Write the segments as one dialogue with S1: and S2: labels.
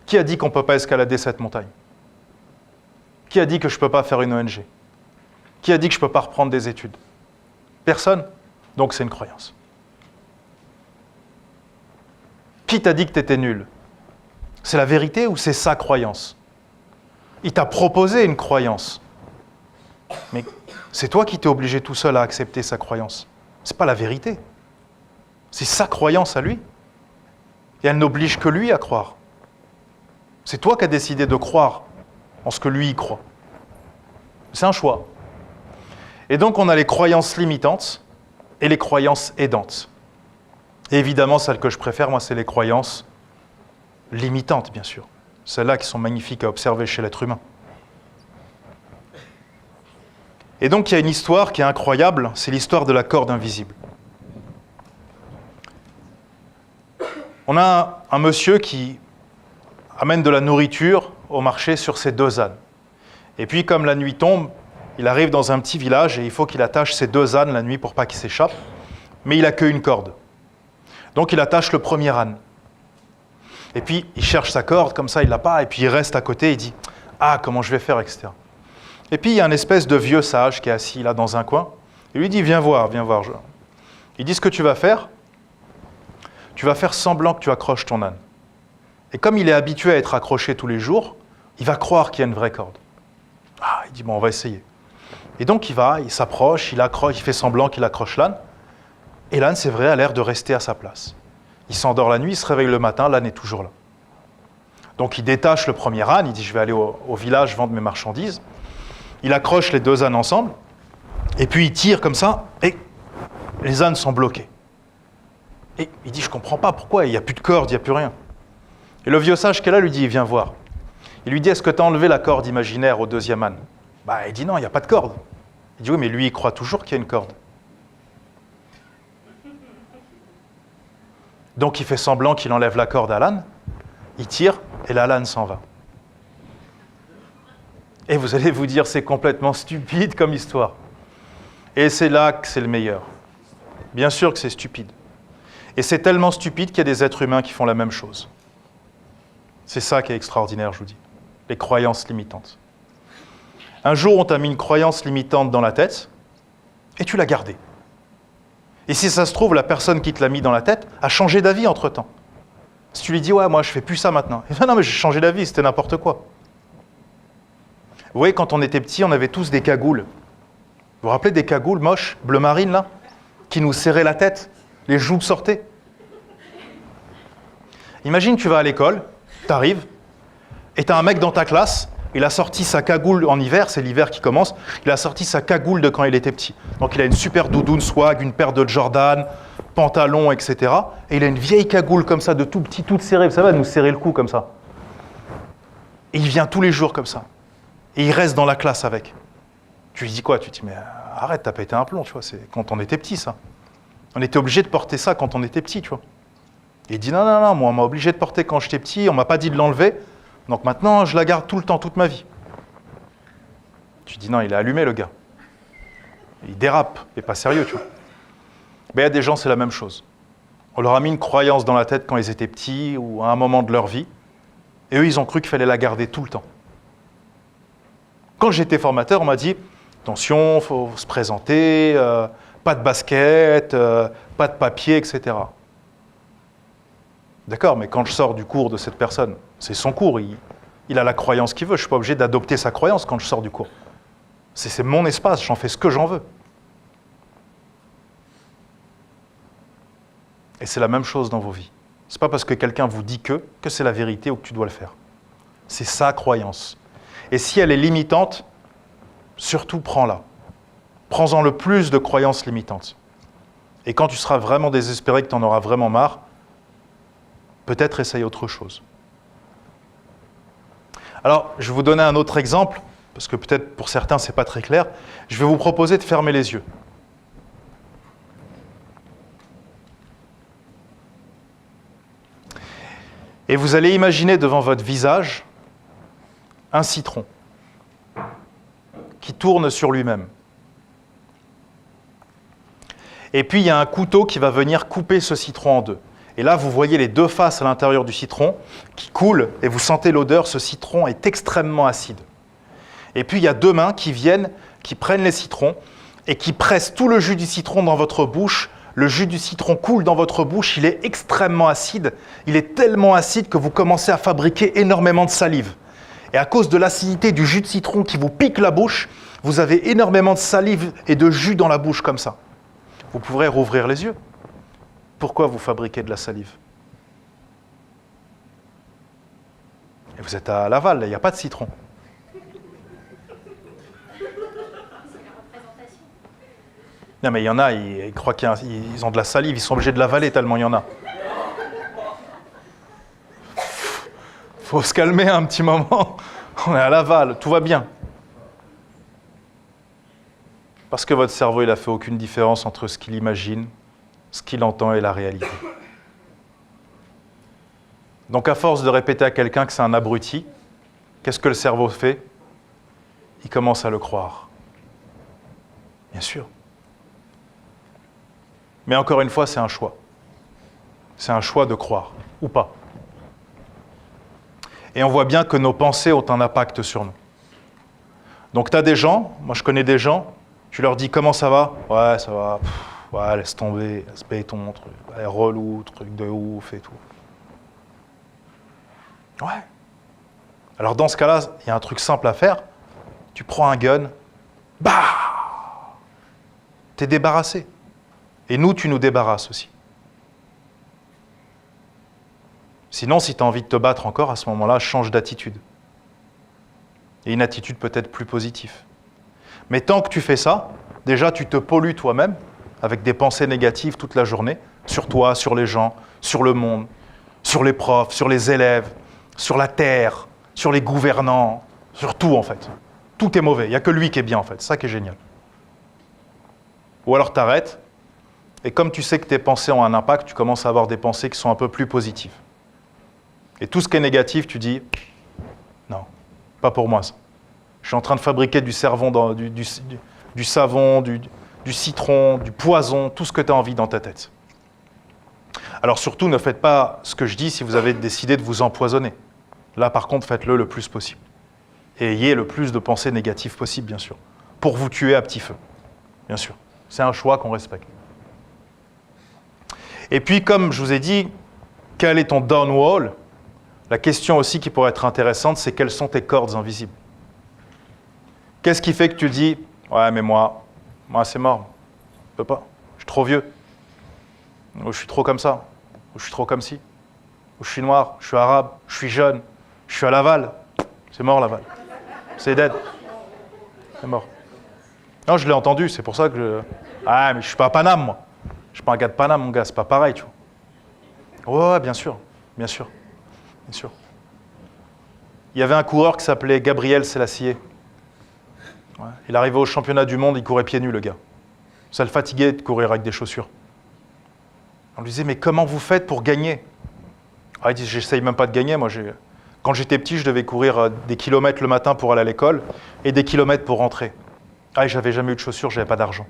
S1: Qui a dit qu'on ne peut pas escalader cette montagne? Qui a dit que je ne peux pas faire une ONG? Qui a dit que je ne peux pas reprendre des études? Personne. Donc c'est une croyance. Qui t'a dit que tu étais nul? C'est la vérité ou c'est sa croyance? Il t'a proposé une croyance. Mais c'est toi qui t'es obligé tout seul à accepter sa croyance. Ce n'est pas la vérité. C'est sa croyance à lui. Et elle n'oblige que lui à croire. C'est toi qui as décidé de croire en ce que lui y croit. C'est un choix. Et donc on a les croyances limitantes et les croyances aidantes. Et évidemment, celles que je préfère, moi, c'est les croyances limitantes, bien sûr. Celles-là qui sont magnifiques à observer chez l'être humain. Et donc il y a une histoire qui est incroyable, c'est l'histoire de la corde invisible. On a un monsieur qui amène de la nourriture au marché sur ses 2 ânes. Et puis, comme la nuit tombe, il arrive dans un petit village et il faut qu'il attache ses 2 ânes la nuit pour pas qu'ils s'échappent. Mais il n'a qu'une corde. Donc il attache le premier âne. Et puis il cherche sa corde, comme ça il l'a pas, et puis il reste à côté et il dit « Ah, comment je vais faire, etc. » Et puis il y a un espèce de vieux sage qui est assis là dans un coin. Il lui dit « Viens voir, viens voir. » Il dit « Ce que tu vas faire, tu vas faire semblant que tu accroches ton âne. Et comme il est habitué à être accroché tous les jours, il va croire qu'il y a une vraie corde. Ah, il dit « Bon, on va essayer. » Et donc il va, il s'approche, il accroche, il fait semblant qu'il accroche l'âne. Et l'âne, c'est vrai, a l'air de rester à sa place. Il s'endort la nuit, il se réveille le matin, l'âne est toujours là. Donc il détache le premier âne, il dit « Je vais aller au village vendre mes marchandises. » Il accroche les 2 ânes ensemble, et puis il tire comme ça, et les ânes sont bloqués. Et il dit « Je ne comprends pas pourquoi, il n'y a plus de corde, il n'y a plus rien. » Et le vieux sage qui est là lui dit « Viens voir. » Il lui dit « Est-ce que tu as enlevé la corde imaginaire au 2e âne ?» Il dit « Non, il n'y a pas de corde. » Il dit « Oui, mais lui, il croit toujours qu'il y a une corde. » Donc il fait semblant qu'il enlève la corde à l'âne, il tire, et la l'âne s'en va. Et vous allez vous dire, c'est complètement stupide comme histoire. Et c'est là que c'est le meilleur. Bien sûr que c'est stupide. Et c'est tellement stupide qu'il y a des êtres humains qui font la même chose. C'est ça qui est extraordinaire, je vous dis. Les croyances limitantes. Un jour, on t'a mis une croyance limitante dans la tête, et tu l'as gardée. Et si ça se trouve, la personne qui te l'a mis dans la tête a changé d'avis entre-temps. Si tu lui dis « Ouais, moi, je fais plus ça maintenant. » Il dit « Non, mais j'ai changé d'avis, c'était n'importe quoi. » Vous voyez, quand on était petits, on avait tous des cagoules. Vous vous rappelez des cagoules moches, bleu marine, là, qui nous serraient la tête, les joues sortaient. Imagine, tu vas à l'école, tu arrives, et tu as un mec dans ta classe, il a sorti sa cagoule en hiver, c'est l'hiver qui commence, il a sorti sa cagoule de quand il était petit. Donc il a une super doudoune swag, une paire de Jordan, pantalon, etc. Et il a une vieille cagoule comme ça, de tout petit, toute serrée, ça va nous serrer le cou comme ça. Et il vient tous les jours comme ça. Et il reste dans la classe avec. Tu lui dis quoi? Tu lui dis, mais arrête, t'as pété un plomb, tu vois, c'est quand on était petit, ça. On était obligé de porter ça quand on était petit, tu vois. Et il dit, non, non, non, moi, on m'a obligé de porter quand j'étais petit, on m'a pas dit de l'enlever, donc maintenant, je la garde tout le temps, toute ma vie. Tu dis, non, il est allumé, le gars. Il dérape, il n'est pas sérieux, tu vois. Mais il y a des gens, c'est la même chose. On leur a mis une croyance dans la tête quand ils étaient petits ou à un moment de leur vie, et eux, ils ont cru qu'il fallait la garder tout le temps. Quand j'étais formateur, on m'a dit, attention, il faut se présenter, pas de basket, pas de papier, etc. D'accord, mais quand je sors du cours de cette personne, c'est son cours, il a la croyance qu'il veut, je ne suis pas obligé d'adopter sa croyance quand je sors du cours. C'est mon espace, j'en fais ce que j'en veux. Et c'est la même chose dans vos vies. Ce n'est pas parce que quelqu'un vous dit que c'est la vérité ou que tu dois le faire. C'est sa croyance. Et si elle est limitante, surtout prends-la. Prends-en le plus de croyances limitantes. Et quand tu seras vraiment désespéré, que tu en auras vraiment marre, peut-être essaye autre chose. Alors, je vais vous donner un autre exemple, parce que peut-être pour certains, ce n'est pas très clair. Je vais vous proposer de fermer les yeux. Et vous allez imaginer devant votre visage un citron qui tourne sur lui-même. Et puis, il y a un couteau qui va venir couper ce citron en deux. Et là, vous voyez les deux faces à l'intérieur du citron qui coulent et vous sentez l'odeur, ce citron est extrêmement acide. Et puis, il y a deux mains qui viennent, qui prennent les citrons et qui pressent tout le jus du citron dans votre bouche. Le jus du citron coule dans votre bouche, il est extrêmement acide. Il est tellement acide que vous commencez à fabriquer énormément de salive. Et à cause de l'acidité du jus de citron qui vous pique la bouche, vous avez énormément de salive et de jus dans la bouche comme ça. Vous pourrez rouvrir les yeux. Pourquoi vous fabriquez de la salive? Et vous êtes à Laval, il n'y a pas de citron. Non mais il y en a, ils croient qu'ils ont de la salive, ils sont obligés de l'avaler tellement il y en a. Faut se calmer un petit moment. On est à Laval, tout va bien. Parce que votre cerveau, il n'a fait aucune différence entre ce qu'il imagine, ce qu'il entend et la réalité. Donc à force de répéter à quelqu'un que c'est un abruti, qu'est-ce que le cerveau fait? Il commence à le croire. Bien sûr. Mais encore une fois, c'est un choix. C'est un choix de croire, ou pas. Et on voit bien que nos pensées ont un impact sur nous. Donc tu as des gens, moi je connais des gens, tu leur dis comment ça va? Ouais, ça va, ouais, laisse tomber, ce béton, truc, ouais, relou, truc de ouf et tout. Ouais. Alors dans ce cas-là, il y a un truc simple à faire. Tu prends un gun, bah, t'es débarrassé. Et nous, tu nous débarrasses aussi. Sinon, si tu as envie de te battre encore, à ce moment-là, change d'attitude. Et une attitude peut-être plus positive. Mais tant que tu fais ça, déjà, tu te pollues toi-même avec des pensées négatives toute la journée, sur toi, sur les gens, sur le monde, sur les profs, sur les élèves, sur la terre, sur les gouvernants, sur tout en fait. Tout est mauvais, il n'y a que lui qui est bien en fait, c'est ça qui est génial. Ou alors t'arrêtes, et comme tu sais que tes pensées ont un impact, tu commences à avoir des pensées qui sont un peu plus positives. Et tout ce qui est négatif, tu dis, non, pas pour moi ça. Je suis en train de fabriquer du savon, du savon, du citron, du poison, tout ce que tu as envie dans ta tête. Alors surtout, ne faites pas ce que je dis si vous avez décidé de vous empoisonner. Là, par contre, faites-le le plus possible. Et ayez le plus de pensées négatives possible, bien sûr, pour vous tuer à petit feu, bien sûr. C'est un choix qu'on respecte. Et puis, comme je vous ai dit, quel est ton downwall? La question aussi qui pourrait être intéressante, c'est quelles sont tes cordes invisibles? Qu'est-ce qui fait que tu dis, ouais, mais moi c'est mort, je peux pas, je suis trop vieux, ou je suis trop comme ça, ou je suis trop comme ci, ou je suis noir, je suis arabe, je suis jeune, je suis à Laval, c'est mort Laval, c'est dead, c'est mort. Non, je l'ai entendu, c'est pour ça que je... Ah, mais je suis pas à Paname, moi. Je suis pas un gars de Paname, mon gars, c'est pas pareil, tu vois. Ouais, bien sûr, bien sûr, bien sûr. Il y avait un coureur qui s'appelait Gabriel Sélassié. Ouais. Il arrivait au championnat du monde, il courait pieds nus, le gars. Ça le fatiguait de courir avec des chaussures. On lui disait, mais comment vous faites pour gagner? Ah, il dit, j'essaye même pas de gagner, moi. Quand j'étais petit, je devais courir des kilomètres le matin pour aller à l'école et des kilomètres pour rentrer. Ah, et j'avais jamais eu de chaussures, j'avais pas d'argent.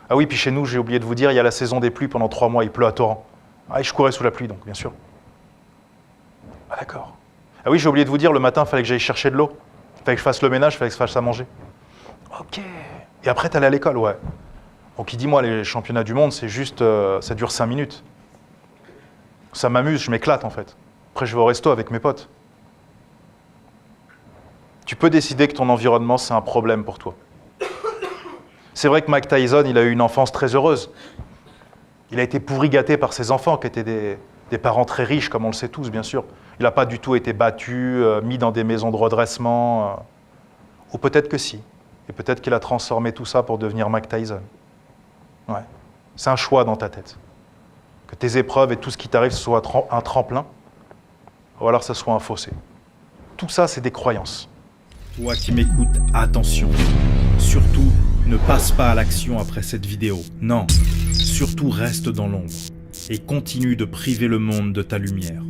S1: Ah oui, puis chez nous, j'ai oublié de vous dire, il y a la saison des pluies pendant 3 mois, il pleut à torrent. Ah, et je courais sous la pluie, donc, bien sûr. Ah, d'accord. Ah oui, j'ai oublié de vous dire, le matin, il fallait que j'aille chercher de l'eau. Il fallait que je fasse le ménage, il fallait que je fasse à manger. Ok. Et après, t'allais à l'école, ouais. Donc, il dit, moi, les championnats du monde, c'est juste, ça dure 5 minutes. Ça m'amuse, je m'éclate, en fait. Après, je vais au resto avec mes potes. Tu peux décider que ton environnement, c'est un problème pour toi. C'est vrai que Mike Tyson, il a eu une enfance très heureuse. Il a été pourri gâté par ses enfants, qui étaient des parents très riches, comme on le sait tous, bien sûr. Il n'a pas du tout été battu, mis dans des maisons de redressement. Ou peut-être que si. Et peut-être qu'il a transformé tout ça pour devenir Mike Tyson. Ouais. C'est un choix dans ta tête. Que tes épreuves et tout ce qui t'arrive, ce soit un tremplin, ou alors ça soit un fossé. Tout ça, c'est des croyances.
S2: Toi qui m'écoutes, attention. Surtout, ne passe pas à l'action après cette vidéo. Non, surtout reste dans l'ombre et continue de priver le monde de ta lumière.